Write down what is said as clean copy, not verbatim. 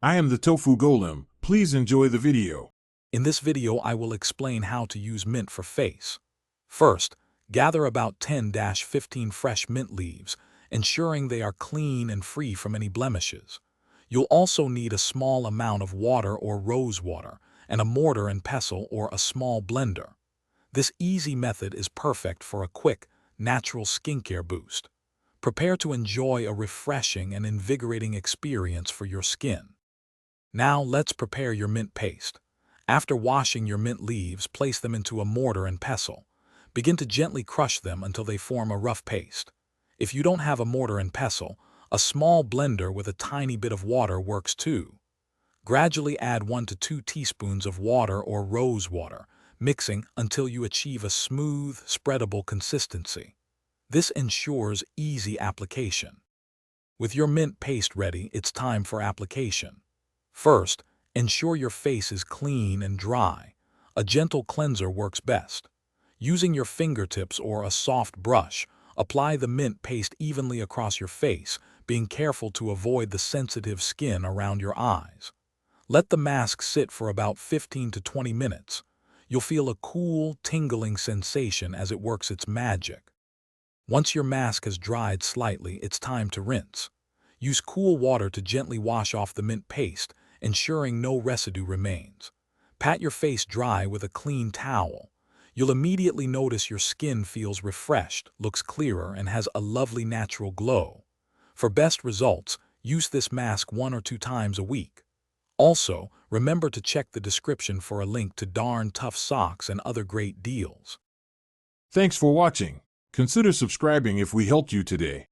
I am the Tofu Golem. Please enjoy the video. In this video, I will explain how to use mint for face. First, gather about 10-15 fresh mint leaves, ensuring they are clean and free from any blemishes. You'll also need a small amount of water or rose water, and a mortar and pestle or a small blender. This easy method is perfect for a quick, natural skincare boost. Prepare to enjoy a refreshing and invigorating experience for your skin. Now let's prepare your mint paste. After washing your mint leaves, place them into a mortar and pestle. Begin to gently crush them until they form a rough paste. If you don't have a mortar and pestle, a small blender with a tiny bit of water works too. Gradually add 1 to 2 teaspoons of water or rose water, mixing until you achieve a smooth, spreadable consistency. This ensures easy application. With your mint paste ready, it's time for application. First, ensure your face is clean and dry. A gentle cleanser works best. Using your fingertips or a soft brush, apply the mint paste evenly across your face, being careful to avoid the sensitive skin around your eyes. Let the mask sit for about 15 to 20 minutes. You'll feel a cool, tingling sensation as it works its magic. Once your mask has dried slightly, it's time to rinse. Use cool water to gently wash off the mint paste, ensuring no residue remains. Pat your face dry with a clean towel. You'll immediately notice your skin feels refreshed, looks clearer, and has a lovely natural glow. For best results, use this mask 1 or 2 times a week. Also, remember to check the description for a link to Darn Tough socks and other great deals. Thanks for watching. Consider subscribing if we helped you today.